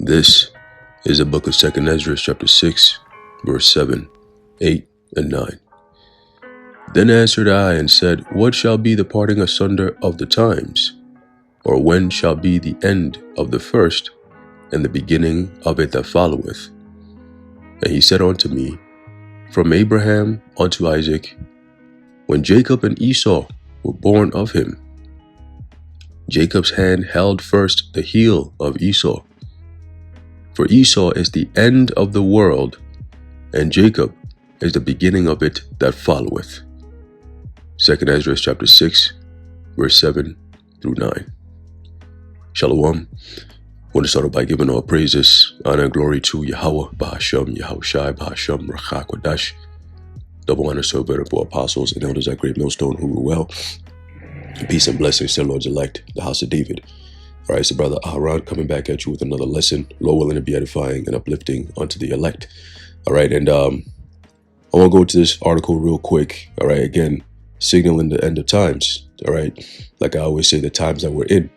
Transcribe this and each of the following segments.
This is the book of 2nd Ezra, chapter 6, verse 7, 8, and 9. Then answered I and said, What shall be the parting asunder of the times? Or when shall be the end of the first, and the beginning of it that followeth? And he said unto me, From Abraham unto Isaac, when Jacob and Esau were born of him. Jacob's hand held first the heel of Esau. For Esau is the end of the world, and Jacob is the beginning of it that followeth. 2nd Ezra chapter 6, verse 7 through 9. Shalom. I want to start off by giving all praises, honor, and glory to Yahweh, Bahasham, Yahushai, Bahasham, Rachak, Wadash. Double honor to venerable apostles and elders at Great Millstone who rule well. Peace and blessings to the Lord's elect, the house of David. All right, so Brother Aharon coming back at you with another lesson, Lord willing to be edifying and uplifting unto the elect. All right, and I want to go to this article real quick. All right, again, signaling the end of times. All right, like I always say, the times that we're in.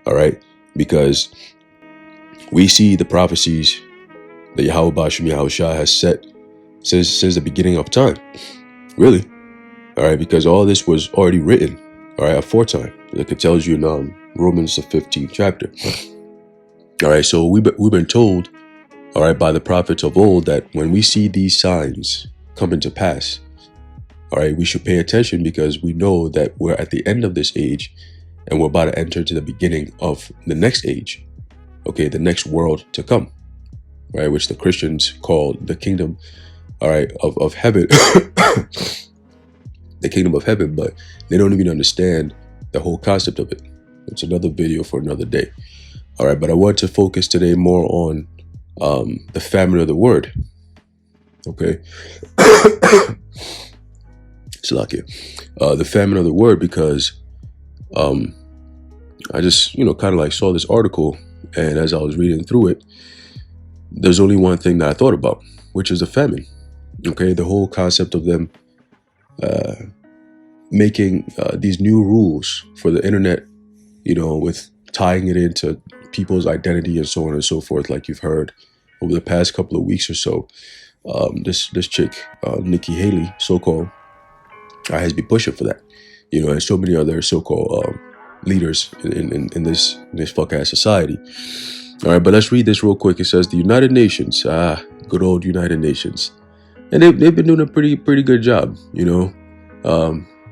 All right, because we see the prophecies that Yahweh Bashim Yahushua has set since the beginning of time. Really. All right, because all this was already written, all right, aforetime. Like it tells you in Romans the 15th chapter. All right, so we've been told, all right, by the prophets of old that when we see these signs coming to pass, all right, we should pay attention because we know that we're at the end of this age and we're about to enter into the beginning of the next age, okay, the next world to come, right, which the Christians call the kingdom, all right, of heaven. The kingdom of heaven, but they don't even understand the whole concept of it. It's another video for another day. All right, but I want to focus today more on the famine of the word. Okay. Salakia. The famine of the word, because I just, kind of like saw this article, and as I was reading through it, there's only one thing that I thought about, which is the famine. Okay, the whole concept of them making these new rules for the internet, with tying it into people's identity and so on and so forth, like you've heard over the past couple of weeks or so. This chick, Nikki Haley, so-called, has been pushing for that, and so many other so-called leaders in this fuck-ass society. All right, but let's read this real quick. It says the United Nations, good old United Nations. And they've been doing a pretty good job,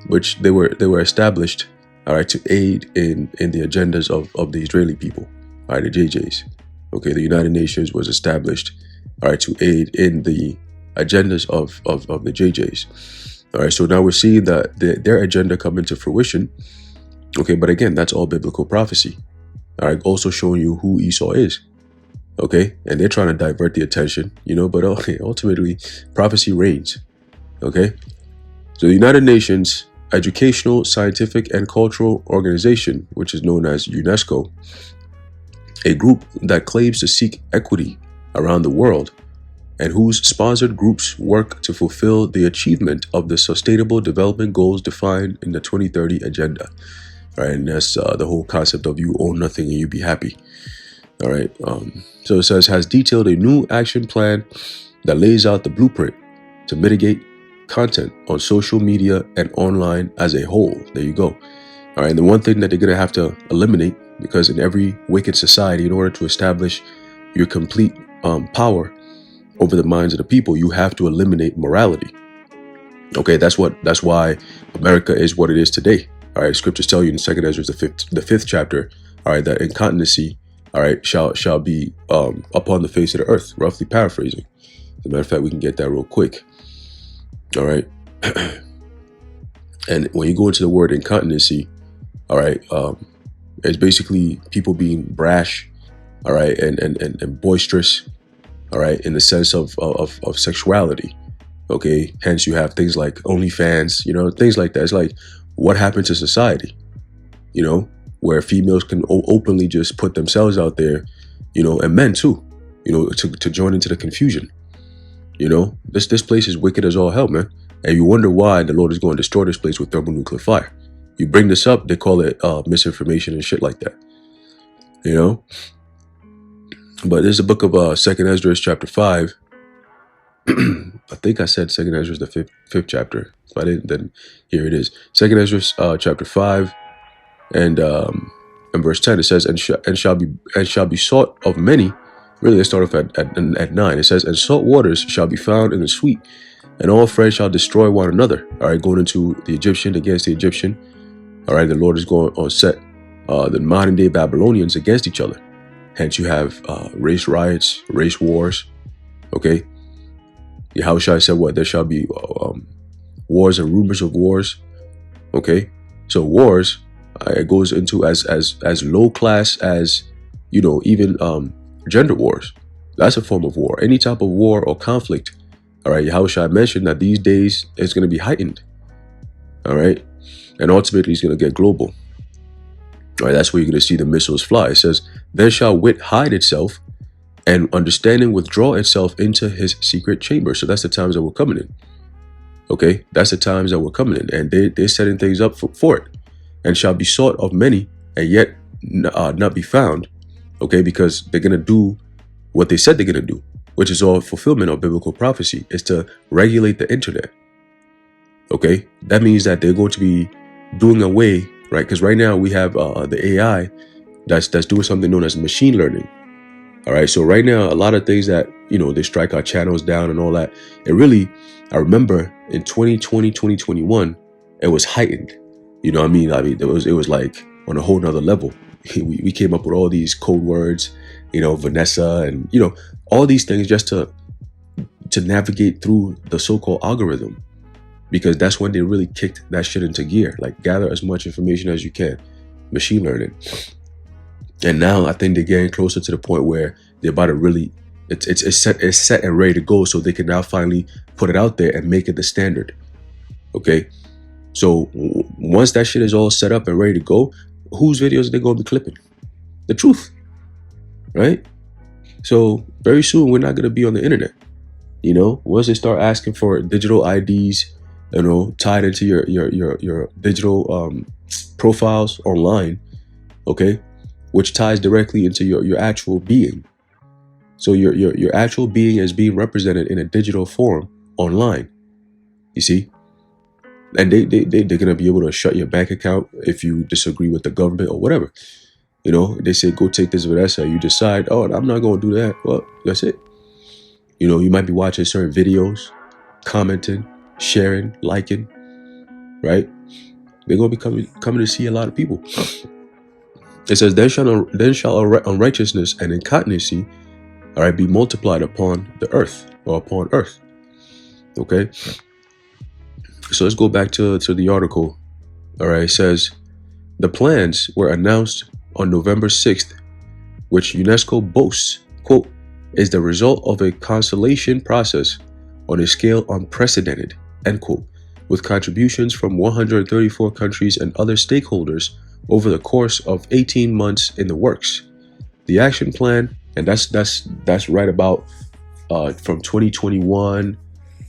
which they were established, all right, to aid in the agendas of the Israeli people, all right, the JJs. Okay, the United Nations was established, all right, to aid in the agendas of the JJs. All right, so now we're seeing that their agenda come into fruition. Okay, but again, that's all biblical prophecy. All right, also showing you who Esau is. Okay, and they're trying to divert the attention, but ultimately prophecy reigns. Okay, so the United Nations Educational, Scientific, and Cultural Organization, which is known as UNESCO, a group that claims to seek equity around the world and whose sponsored groups work to fulfill the achievement of the Sustainable Development Goals defined in the 2030 Agenda. All right, and that's the whole concept of you own nothing and you be happy. All right, so it says, has detailed a new action plan that lays out the blueprint to mitigate content on social media and online as a whole. There you go. All right, and the one thing that they're going to have to eliminate, because in every wicked society, in order to establish your complete power over the minds of the people, you have to eliminate morality. Okay, that's why America is what it is today. All right, scriptures tell you in 2nd Ezra, the fifth chapter, all right, that incontinency, all right, shall be upon the face of the earth, roughly paraphrasing. As a matter of fact, we can get that real quick. All right. And when you go into the word incontinency, all right, it's basically people being brash, all right, and boisterous, all right, in the sense of sexuality. Okay, hence you have things like OnlyFans, things like that. It's like, what happened to society, where females can openly just put themselves out there, and men too, to join into the confusion. This place is wicked as all hell, man. And you wonder why the Lord is going to destroy this place with thermonuclear fire. You bring this up, they call it misinformation and shit like that. But there's a book of Second Ezra chapter 5. I think I said Second Ezra the fifth chapter. If I didn't, then here it is. Second Ezra chapter 5 and verse 10. It says, and shall be sought of many. Really, let's start off at 9. It says, and salt waters shall be found in the sweet, and all friends shall destroy one another. All right, going into the Egyptian against the Egyptian. All right, the Lord is going on set the modern day Babylonians against each other. Hence, you have race riots, race wars. Okay, Yahushua said, "What there shall be wars and rumors of wars." Okay, so wars it goes into as low class as even gender wars. That's a form of war. Any type of war or conflict. All right, Yahushua mentioned that these days it's going to be heightened. All right, and ultimately it's going to get global. All right, that's where you're going to see the missiles fly. It says, "Then shall wit hide itself, and understanding withdraw itself into his secret chamber." So that's the times that we're coming in. Okay, that's the times that we're coming in, and they're setting things up for it. And shall be sought of many, and yet not be found. Okay, because they're going to do what they said they're going to do, which is all fulfillment of biblical prophecy, is to regulate the internet. Okay, that means that they're going to be doing away, right? Because right now we have the AI that's doing something known as machine learning. All right, so right now a lot of things that they strike our channels down and all that. It really, I remember in 2020, 2021, it was heightened. You know what I mean? It was like on a whole nother level. We came up with all these code words, Vanessa, and all these things just to navigate through the so-called algorithm. Because that's when they really kicked that shit into gear. Like, gather as much information as you can. Machine learning. And now I think they're getting closer to the point where they're about to really, it's set and ready to go, so they can now finally put it out there and make it the standard. Okay? So once that shit is all set up and ready to go, whose videos are they going to be clipping? The truth. Right? So very soon we're not going to be on the internet. Once they start asking for digital IDs, tied into your digital profiles online, okay, which ties directly into your actual being. So your actual being is being represented in a digital form online. You see, and they're gonna be able to shut your bank account if you disagree with the government or whatever. They say go take this Vanessa. You decide, oh, I'm not gonna do that. Well, that's it. You might be watching certain videos, commenting, sharing, liking, right? They're gonna be coming to see a lot of people. It says, then shall unrighteousness and incontinency, all right, be multiplied upon the earth, or upon earth. Okay. So let's go back to the article. All right. It says, the plans were announced on November 6th, which UNESCO boasts, quote, is the result of a consultation process on a scale unprecedented, end quote, with contributions from 134 countries and other stakeholders over the course of 18 months in the works. The action plan, and that's right about from 2021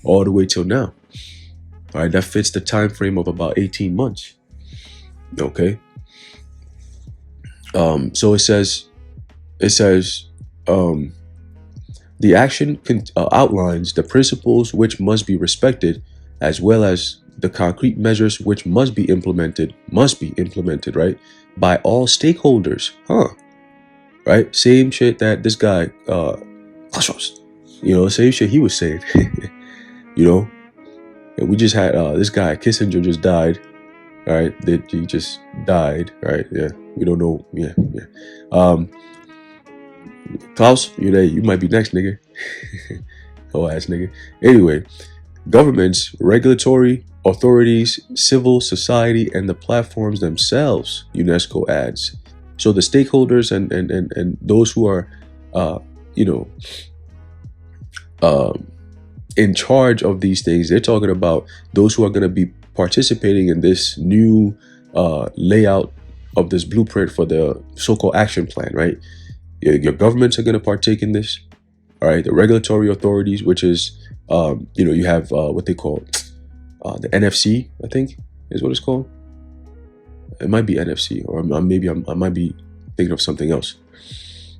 all the way till now. All right, that fits the time frame of about 18 months. Okay. So it says, the action outlines the principles which must be respected, as well as the concrete measures which must be implemented, right, by all stakeholders. Right? Same shit that this guy, same shit he was saying. And we just had this guy, Kissinger, just died. All right, he just died. Right? Yeah, we don't know. Yeah. Klaus, you might be next, nigga. Oh, ass nigga. Anyway, governments, regulatory authorities, civil society, and the platforms themselves, UNESCO adds. So the stakeholders and those who are, in charge of these things, they're talking about those who are going to be participating in this new layout of this blueprint for the so-called action plan, right? Your governments are going to partake in this. All right, the regulatory authorities, which is, you have what they call the NFC, I think is what it's called. It might be NFC, or maybe I might be thinking of something else.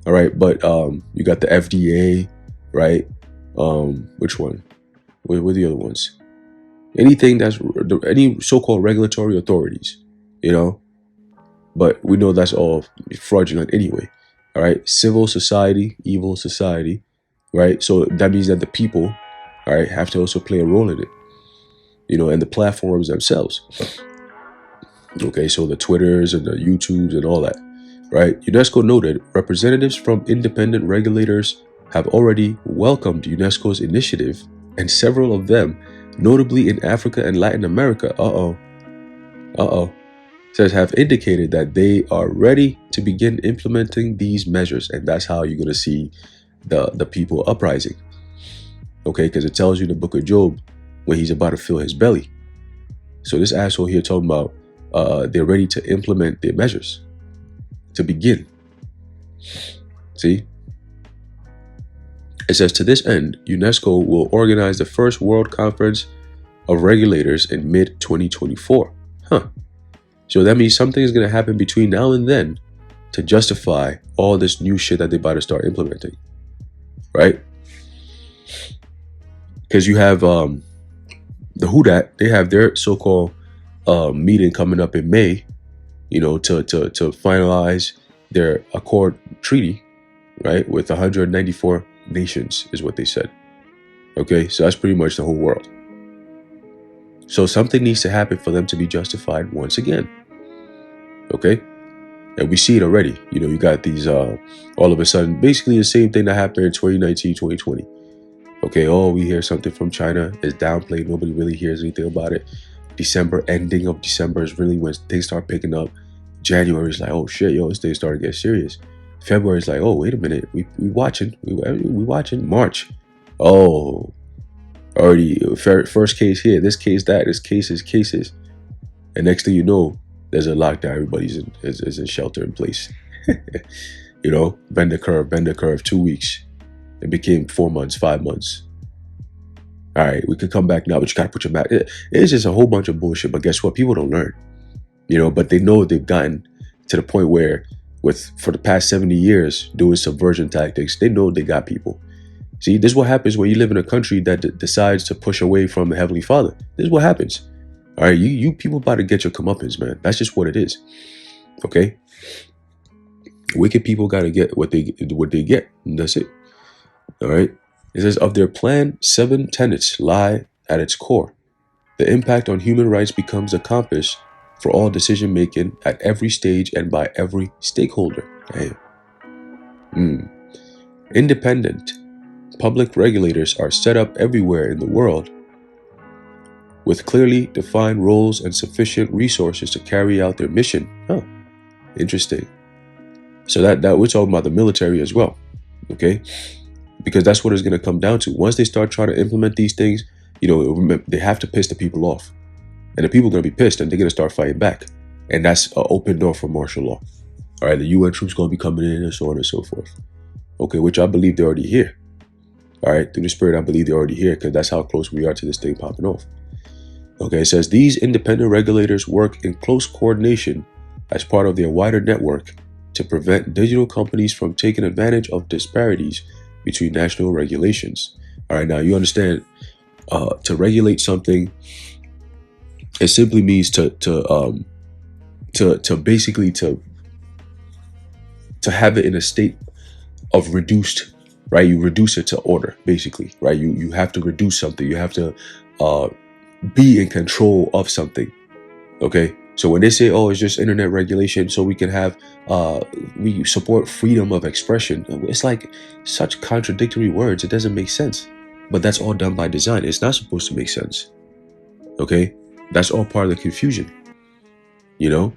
All right, but you got the FDA, right? Which one? What are the other ones? Anything that's any so-called regulatory authorities, you know. But we know that's all fraudulent anyway. All right, civil society, evil society, right? So that means that the people, all right, have to also play a role in it, you know, and the platforms themselves. Okay, so the Twitters and the YouTubes and all that, right? UNESCO noted representatives from independent regulators have already welcomed UNESCO's initiative, and several of them, notably in Africa and Latin America, says have indicated that they are ready to begin implementing these measures, and that's how you're gonna see the people uprising. Okay, because it tells you in the book of Job when he's about to fill his belly. So this asshole here talking about they're ready to implement their measures to begin. See? It says to this end, UNESCO will organize the first World Conference of Regulators in mid-2024. So that means something is going to happen between now and then to justify all this new shit that they're about to start implementing. Right? Because you have the WHODAT, they have their so-called meeting coming up in May, you know, to finalize their Accord Treaty, right, with 194 nations is what they said. Okay, so that's pretty much the whole world. So something needs to happen for them to be justified once again. Okay, and we see it already. You know, you got these all of a sudden basically the same thing that happened in 2019, 2020. Okay, oh, we hear something from China. It's downplayed. Nobody really hears anything about it. December, ending of December is really when things start picking up. January is like, oh shit, yo, this thing started to get serious. February is like, oh, wait a minute, we watching. We watching. March, oh, already first case here, this case that, this cases. And next thing you know, there's a lockdown. Everybody's is in shelter in place. You know, bend the curve, 2 weeks. It became 4 months, 5 months. All right, we could come back now, but you got to put your mask. It's just a whole bunch of bullshit. But guess what? People don't learn, you know, but they know they've gotten to the point where for the past 70 years doing subversion tactics, they know they got people. See, this is what happens when you live in a country that decides to push away from the Heavenly Father. This is what happens. All right, you people about to get your comeuppance, man. That's just what it is. Okay? Wicked people got to get what they get, and that's it. All right? It says, of their plan, 7 tenets lie at its core. The impact on human rights becomes a compass for all decision-making at every stage and by every stakeholder. Damn. Independent public regulators are set up everywhere in the world with clearly defined roles and sufficient resources to carry out their mission. Interesting. So that we're talking about the military as well. Okay? Because that's what it's going to come down to. Once they start trying to implement these things, you know, they have to piss the people off. And the people are going to be pissed and they're going to start fighting back. And that's an open door for martial law. All right, the UN troops going to be coming in and so on and so forth. Okay, which I believe they're already here. All right, through the spirit, I believe they're already here because that's how close we are to this thing popping off. Okay, it says these independent regulators work in close coordination as part of their wider network to prevent digital companies from taking advantage of disparities between national regulations. All right, now you understand, to regulate something, it simply means to basically to have it in a state of reduced, right? You reduce it to order, basically, right? You have to reduce something. You have to be in control of something. Okay, so when they say, oh, it's just internet regulation so we can have we support freedom of expression, it's like such contradictory words. It doesn't make sense, but that's all done by design. It's not supposed to make sense. Okay, that's all part of the confusion. You know,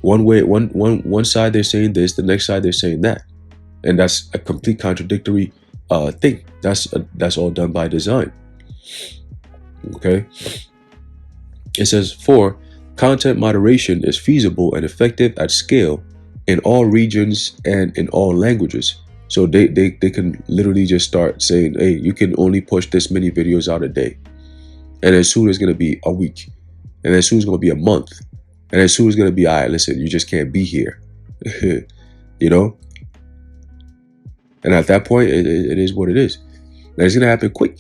one side they're saying this, the next side they're saying that, and that's a complete contradictory thing. That's all done by design. Okay, it says 4, content moderation is feasible and effective at scale in all regions and in all languages. So they can literally just start saying, hey, you can only push this many videos out a day, and as soon as it's going to be a week, and as soon as it's going to be a month, and as soon as it's going to be, all right, listen, you just can't be here. You know, And at that point, it is what it is. And it's going to happen quick.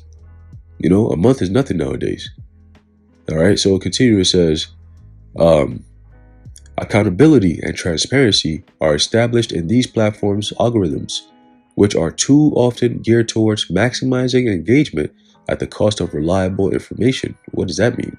You know, a month is nothing nowadays. All right. So continue. It says, accountability and transparency are established in these platforms' algorithms, which are too often geared towards maximizing engagement at the cost of reliable information. What does that mean?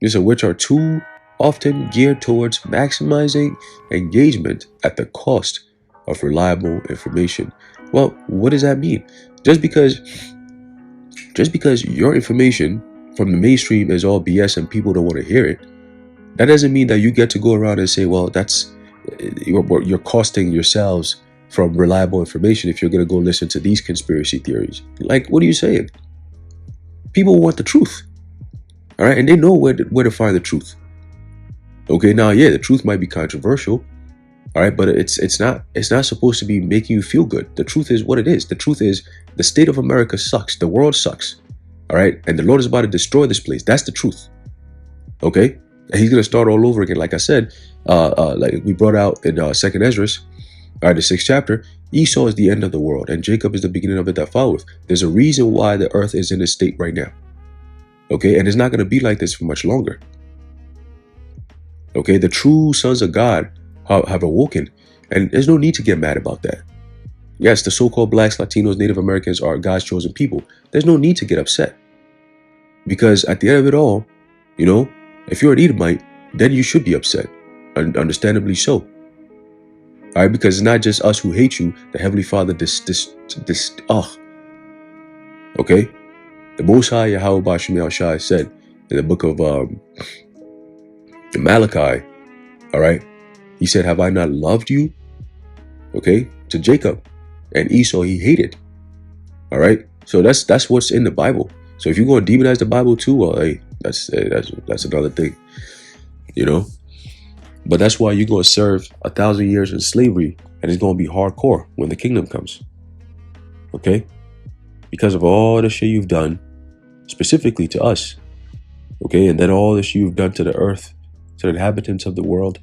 Which are too often geared towards maximizing engagement at the cost of reliable information. Well, what does that mean? Just because your information from the mainstream is all BS and people don't want to hear it, that doesn't mean that you get to go around and say, well, you're costing yourselves from reliable information if you're going to go listen to these conspiracy theories. Like, what are you saying? People want the truth. All right, and they know where to find the truth. Okay, now, yeah, the truth might be controversial. All right, but it's not supposed to be making you feel good. The truth is what it is. The truth is the state of America sucks. The world sucks. All right, and the Lord is about to destroy this place. That's the truth. Okay, and He's gonna start all over again. Like I said, like we brought out in 2nd Ezra, all right, the 6th chapter. Esau is the end of the world, and Jacob is the beginning of it that followeth. There's a reason why the earth is in this state right now. Okay, and it's not going to be like this for much longer. Okay, the true sons of God have awoken, and there's no need to get mad about that. Yes, the so-called blacks, Latinos, Native Americans are God's chosen people. There's no need to get upset, because at the end of it all, you know, if you're an Edomite, then you should be upset, and understandably so. All right, because it's not just us who hate you. The Heavenly Father, okay. The Most High Yahweh Bashim Yahushai said in the book of Malachi, all right, He said, have I not loved you? Okay, to Jacob, and Esau he hated. All right, so that's what's in the Bible. So if you're going to demonize the Bible too, well, hey, that's another thing, you know. But that's why you're going to serve 1,000 years in slavery, and it's going to be hardcore when the kingdom comes. Okay, because of all the shit you've done, specifically to us, okay, and then all the shit you've done to the earth, to the inhabitants of the world,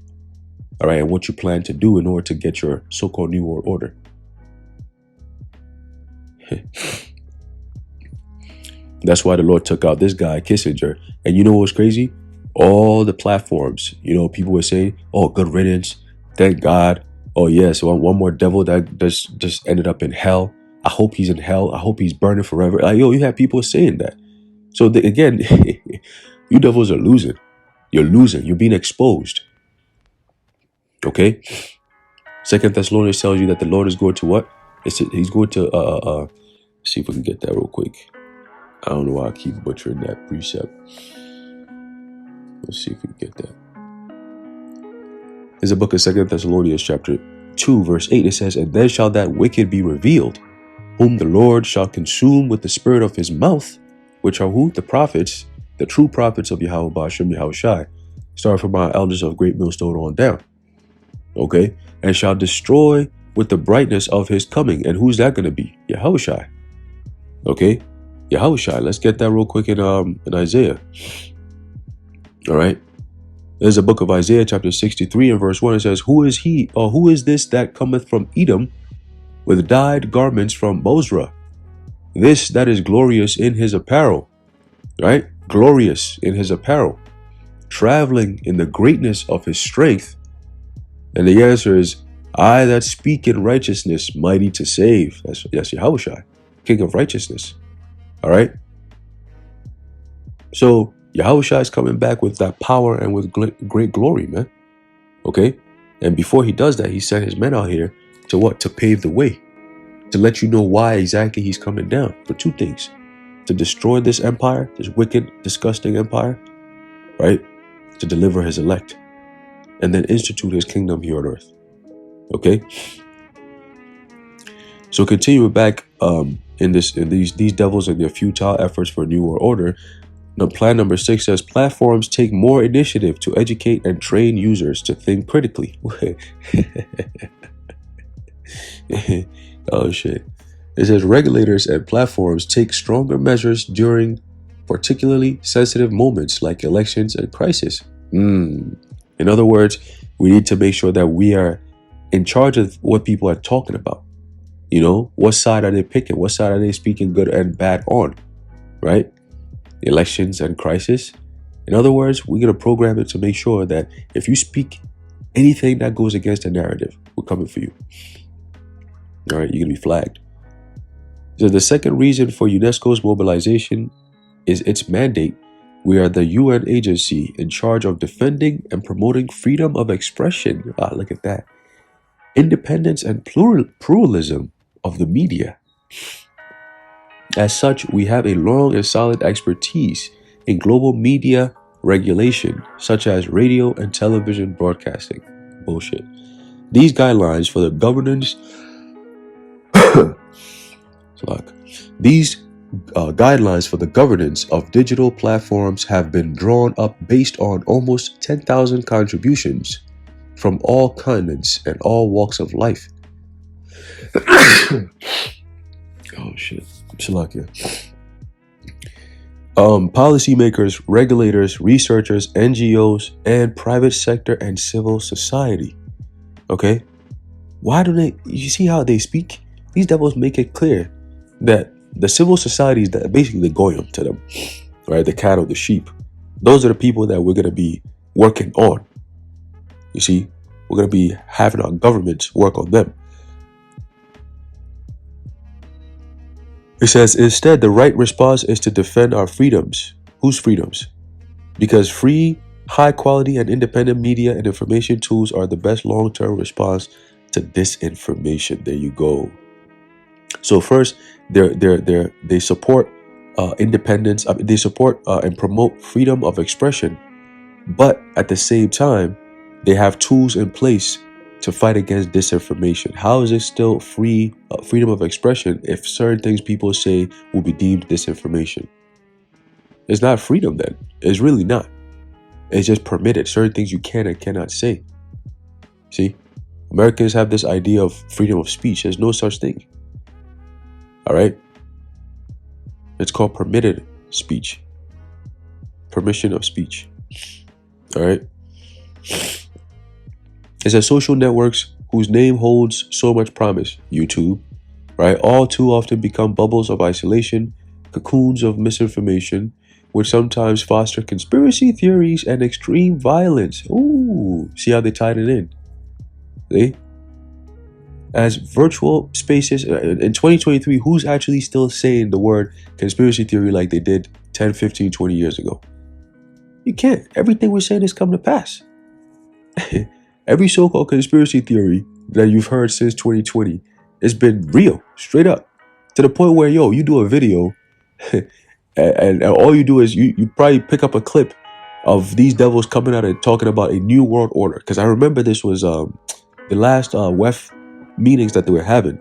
all right, and what you plan to do in order to get your so-called New World Order. That's why the Lord took out this guy, Kissinger. And you know what's crazy? All the platforms, you know, people were saying, oh, good riddance, thank God. Oh, yes, one more devil that just ended up in hell. I hope he's in hell. I hope he's burning forever. Like, yo, you have people saying that. So again, you devils are losing. You're losing. You're being exposed. Okay? 2nd Thessalonians tells you that the Lord is going to what? He's going to, let's see if we can get that real quick. I don't know why I keep butchering that precept. Let's see if we can get that. There's a book of 2 Thessalonians chapter 2, verse 8. It says, and then shall that wicked be revealed, whom the Lord shall consume with the spirit of his mouth, which are who? The prophets, the true prophets of Yahweh Bashim Yahushai, starting from our elders of Great Millstone on down. Okay? And shall destroy with the brightness of his coming. And who's that going to be? Yahushai. Okay? Yahushai. Let's get that real quick in Isaiah. All right? There's a book of Isaiah chapter 63 and verse 1. It says, who is he, or who is this that cometh from Edom with dyed garments from Bozrah? This that is glorious in his apparel. Right? Glorious in his apparel. Traveling in the greatness of his strength. And the answer is, I that speak in righteousness, mighty to save. That's Yahushai, King of righteousness. All right? So Yahushua is coming back with that power and with great glory, man. Okay? And before he does that, he sent his men out here to what? To pave the way. To let you know why exactly he's coming down. For two things. To destroy this empire, this wicked, disgusting empire. Right? To deliver his elect. And then institute his kingdom here on earth. Okay? So continue back in these devils and their futile efforts for a new world order. Now, plan number 6 says platforms take more initiative to educate and train users to think critically. Oh shit. It says regulators and platforms take stronger measures during particularly sensitive moments like elections and crisis. In other words, we need to make sure that we are in charge of what people are talking about. You know, what side are they picking? What side are they speaking good and bad on? Right? Elections and crisis. In other words, we're going to program it to make sure that if you speak anything that goes against the narrative, we're coming for you. All right, you're going to be flagged. So the second reason for UNESCO's mobilization is its mandate. We are the UN agency in charge of defending and promoting freedom of expression. Ah, look at that. Independence and pluralism of the media. As such, we have a long and solid expertise in global media regulation, such as radio and television broadcasting. Bullshit. These guidelines for the governance guidelines for the governance of digital platforms have been drawn up based on almost 10,000 contributions from all continents and all walks of life. Oh shit. Shalakia. Policymakers, regulators, researchers, NGOs, and private sector and civil society. Okay? Why do they, you see how they speak? These devils make it clear that the civil societies that basically the goyim to them, right? The cattle, the sheep. Those are the people that we're going to be working on. You see, we're going to be having our governments work on them. It says, instead, the right response is to defend our freedoms. Whose freedoms? Because free, high quality, and independent media and information tools are the best long-term response to disinformation. There you go. So first, they support independence. They support and promote freedom of expression, but at the same time, they have tools in place to fight against disinformation. How is it still freedom of expression if certain things people say will be deemed disinformation? It's not freedom then. It's really not. It's just permitted. Certain things you can and cannot say. See, Americans have this idea of freedom of speech. There's no such thing. All right? It's called permitted speech. Permission of speech. All right? It's that social networks whose name holds so much promise, YouTube, right, all too often become bubbles of isolation, cocoons of misinformation, which sometimes foster conspiracy theories and extreme violence. Ooh, see how they tied it in? See? As virtual spaces, in 2023, who's actually still saying the word conspiracy theory like they did 10, 15, 20 years ago? You can't. Everything we're saying is coming to pass. Every so-called conspiracy theory that you've heard since 2020 has been real, straight up. To the point where, yo, you do a video and all you do is you probably pick up a clip of these devils coming out and talking about a new world order. Because I remember this was the last WEF meetings that they were having.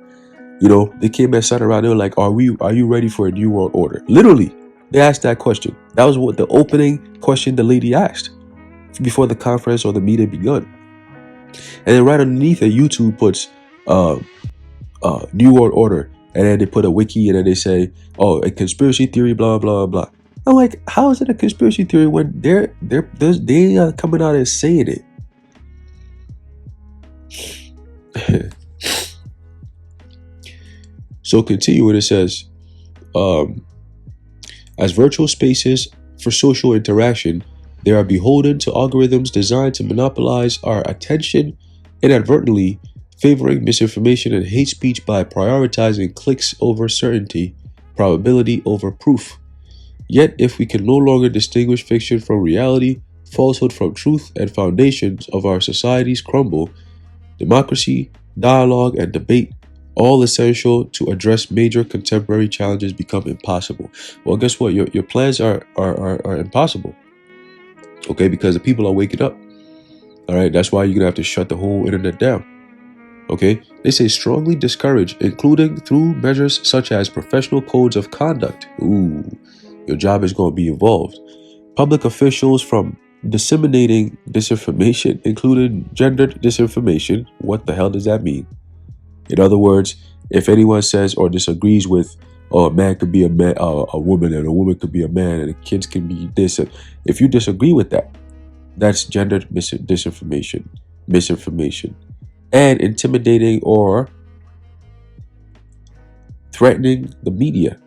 You know, they came and sat around. They were like, "Are you ready for a new world order?" Literally, they asked that question. That was what the opening question the lady asked before the conference or the meeting begun. And then right underneath it, YouTube puts New World Order. And then they put a wiki and then they say, oh, a conspiracy theory, blah, blah, blah. I'm like, how is it a conspiracy theory when they are coming out and saying it? So continuing, it says, as virtual spaces for social interaction, they are beholden to algorithms designed to monopolize our attention, inadvertently favoring misinformation and hate speech by prioritizing clicks over certainty, probability over proof. Yet, if we can no longer distinguish fiction from reality, falsehood from truth, and foundations of our societies crumble, democracy, dialogue, and debate, all essential to address major contemporary challenges, become impossible. Well, guess what? Your plans are impossible. Okay, because the people are waking up. All right, that's why you're gonna have to shut the whole internet down. Okay, they say strongly discourage, including through measures such as professional codes of conduct. Ooh, your job is gonna be involved. Public officials from disseminating disinformation, including gendered disinformation. What the hell does that mean? In other words, if anyone says or disagrees with, oh, a man could be a man, a woman, and a woman could be a man, and the kids can be this. And if you disagree with that, that's gendered disinformation, misinformation. and intimidating or threatening the media.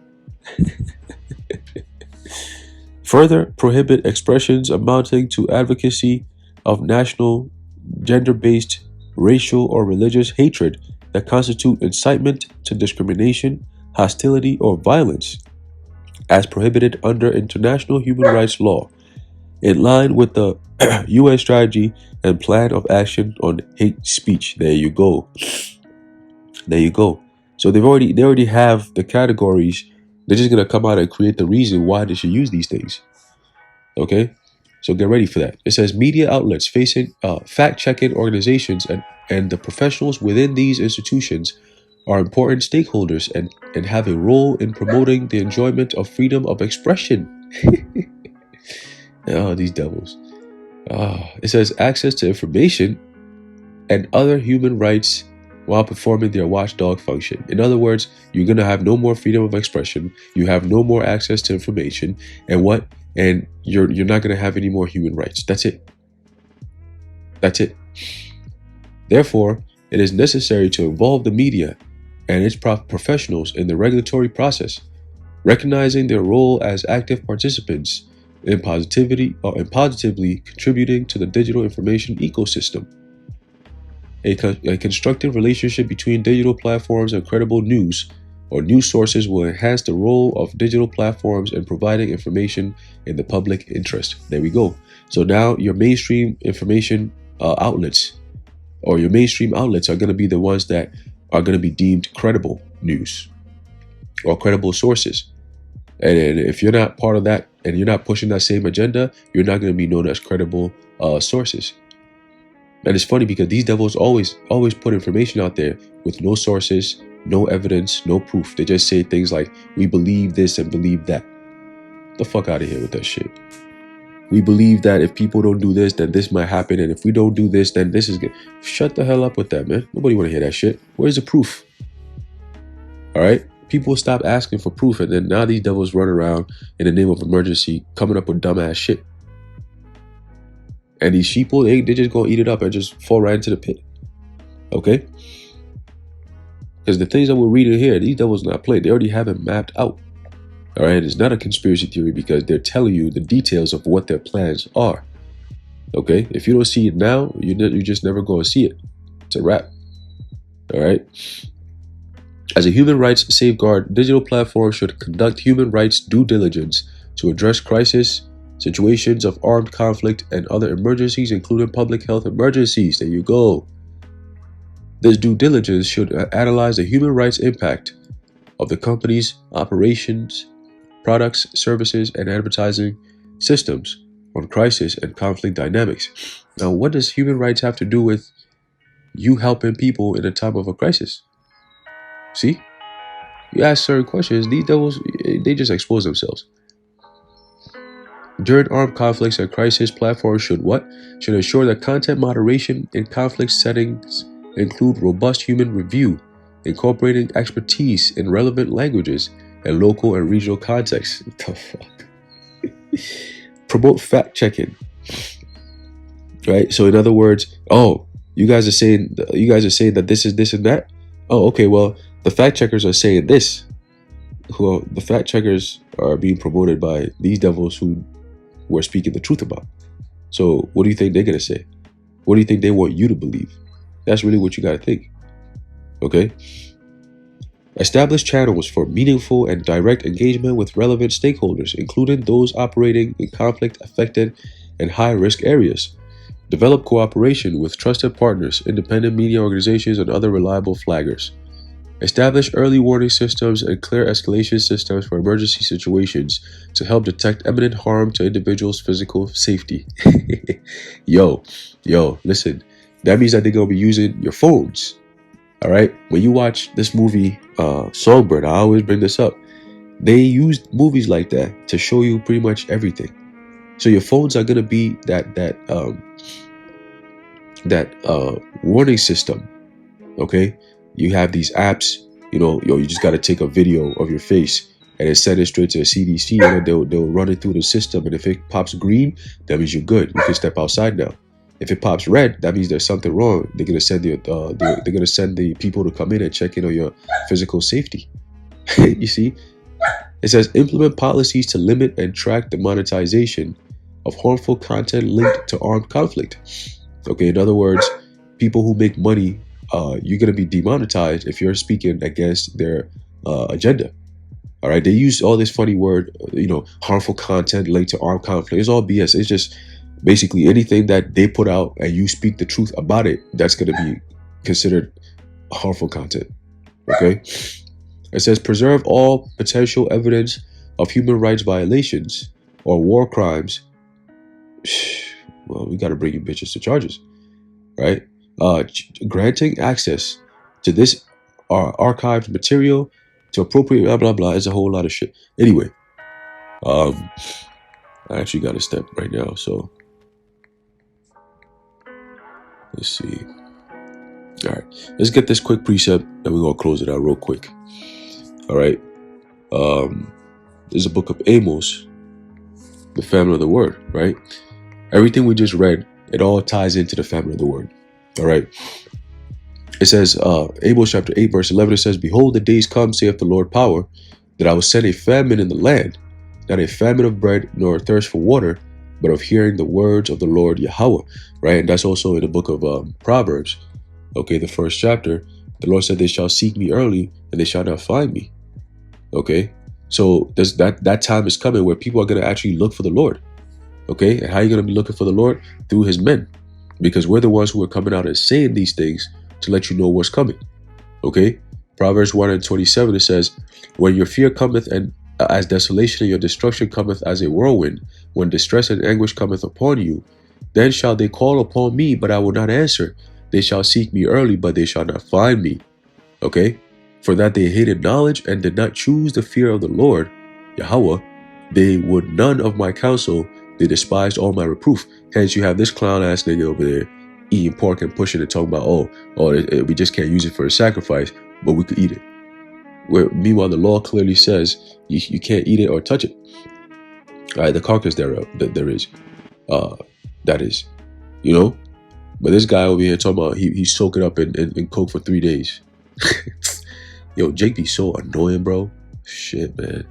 Further, prohibit expressions amounting to advocacy of national, gender-based, racial, or religious hatred that constitute incitement to discrimination, hostility, or violence, as prohibited under international human rights law, in line with the UN strategy and plan of action on hate speech. There you go. There you go. So they already have the categories. They're just gonna come out and create the reason why they should use these things. Okay, so get ready for that. It says media outlets facing fact-checking organizations and the professionals within these institutions are important stakeholders and have a role in promoting the enjoyment of freedom of expression. Oh, these devils. It says access to information and other human rights while performing their watchdog function. In other words, you're going to have no more freedom of expression. You have no more access to information. And you're not going to have any more human rights. That's it. That's it. Therefore, it is necessary to involve the media and its professionals in the regulatory process, recognizing their role as active participants in positively contributing to the digital information ecosystem. A constructive relationship between digital platforms and credible news or news sources will enhance the role of digital platforms in providing information in the public interest. There we go. So now your mainstream information outlets or your mainstream outlets are going to be the ones that are going to be deemed credible news or credible sources. And if you're not part of that and you're not pushing that same agenda, you're not going to be known as credible sources. And it's funny because these devils always put information out there with no sources, no evidence, no proof. They just say things like, we believe this and believe that. Get the fuck out of here with that shit. We believe that if people don't do this, then this might happen. And if we don't do this, then this is good. Shut the hell up with that, man. Nobody want to hear that shit. Where's the proof? All right? People stop asking for proof. And then now these devils run around in the name of emergency coming up with dumbass shit. And these sheeple, they just gonna eat it up and just fall right into the pit. Okay? Because the things that we're reading here, these devils not playing. They already have it mapped out. All right? It's not a conspiracy theory because they're telling you the details of what their plans are. Okay? If you don't see it now, you're just never going to see it. It's a wrap. All right? As a human rights safeguard, digital platforms should conduct human rights due diligence to address crisis situations of armed conflict and other emergencies, including public health emergencies. There you go. This due diligence should analyze the human rights impact of the company's operations, products, services, and advertising systems on crisis and conflict dynamics. Now, what does human rights have to do with you helping people in a time of a crisis? See? You ask certain questions, these devils, they just expose themselves. During armed conflicts and crisis, platforms should what? Should ensure that content moderation in conflict settings include robust human review, incorporating expertise in relevant languages and local and regional contexts. What the fuck? Promote fact-checking. Right? So in other words, you guys are saying that this is this and that. Oh, okay, well, the fact checkers are saying this. Well, the fact checkers are being promoted by these devils who we're speaking the truth about. So what do you think they're going to say? What do you think they want you to believe? That's really what you got to think. Okay? Establish channels for meaningful and direct engagement with relevant stakeholders, including those operating in conflict-affected and high-risk areas. Develop cooperation with trusted partners, independent media organizations, and other reliable flaggers. Establish early warning systems and clear escalation systems for emergency situations to help detect imminent harm to individuals' physical safety. Yo, listen. That means that they're going to be using your phones. All right? When you watch this movie, Songbird, I always bring this up. They used movies like that to show you pretty much everything. So your phones are going to be that warning system. Okay? You have these apps, you just got to take a video of your face and then send it straight to the CDC, and then they'll run it through the system. And if it pops green, that means you're good. You can step outside now. If it pops red, that means there's something wrong. They're gonna send they're gonna send the people to come in and check in on your physical safety. You see, it says implement policies to limit and track the monetization of harmful content linked to armed conflict. Okay, in other words, people who make money, you're gonna be demonetized if you're speaking against their agenda. All right, they use all this funny word, harmful content linked to armed conflict. It's all BS. It's just basically anything that they put out and you speak the truth about it, that's gonna be considered harmful content. Okay. It says preserve all potential evidence of human rights violations or war crimes. Well, we got to bring you bitches to charges, right? Granting access to this archived material to appropriate blah blah blah is a whole lot of shit. Anyway, I actually got a step right now, so let's see. All right, let's get this quick precept, and we're gonna close it out real quick. All right. There's a book of Amos, the family of the word, right? Everything we just read, it all ties into the family of the word. All right. It says, Amos chapter 8, verse 11, it says, behold, the days come, saith the Lord power, that I will send a famine in the land, not a famine of bread, nor a thirst for water, but of hearing the words of the Lord Yahweh, right? And that's also in the book of Proverbs. Okay, the first chapter, the Lord said, they shall seek me early, and they shall not find me. Okay, so there's that time is coming where people are going to actually look for the Lord. Okay, and how are you going to be looking for the Lord? Through his men, because we're the ones who are coming out and saying these things to let you know what's coming. Okay, Proverbs 1:27, it says, when your fear cometh and as desolation, and your destruction cometh as a whirlwind, when distress and anguish cometh upon you, then shall they call upon me, but I will not answer. They shall seek me early, but they shall not find me. Okay, for that they hated knowledge and did not choose the fear of the Lord, Yahweh, they would none of my counsel, they despised all my reproof. Hence you have this clown ass nigga over there eating pork and pushing and talking about, we just can't use it for a sacrifice, but we could eat it. Where meanwhile the law clearly says you can't eat it or touch it. All right, the carcass thereof, there is, that is, But this guy over here talking about he's soaking up in coke for 3 days. Yo, Jake be so annoying, bro. Shit, man.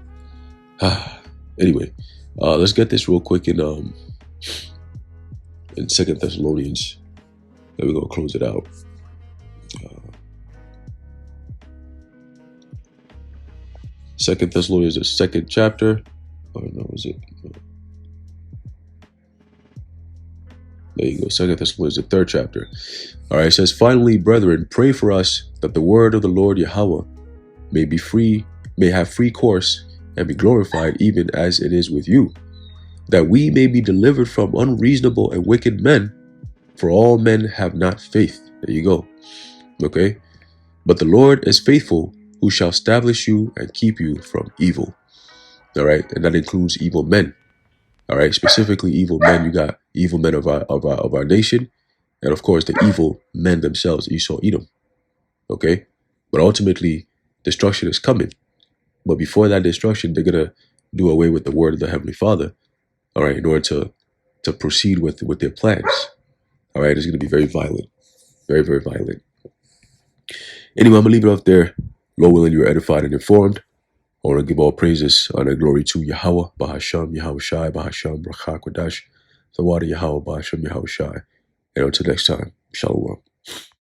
Anyway, let's get this real quick in 2 Thessalonians. Then we're gonna close it out. 2 Thessalonians, the second chapter. Oh no, is it? There you go. 2 Thessalonians, the third chapter. All right, it says, finally, brethren, pray for us that the word of the Lord Yahweh may have free course and be glorified, even as it is with you, that we may be delivered from unreasonable and wicked men, for all men have not faith. There you go. Okay. But the Lord is faithful, who shall establish you and keep you from evil. All right. And that includes evil men. All right. Specifically evil men. You got evil men of our nation. And of course, the evil men themselves, Esau, Edom. Okay. But ultimately, destruction is coming. But before that destruction, they're going to do away with the word of the Heavenly Father. All right. In order to proceed with their plans. All right. It's going to be very violent. Very, very violent. Anyway, I'm going to leave it off there. Lord willing, you are edified and informed. I want to give all praises, honor, and glory to Yahweh, Bahasham, Yahweh Shai, Bahasham, Brachah, Kodash, Zawada, Yahweh, Bahasham, Yahweh Shai. And until next time, Shalom.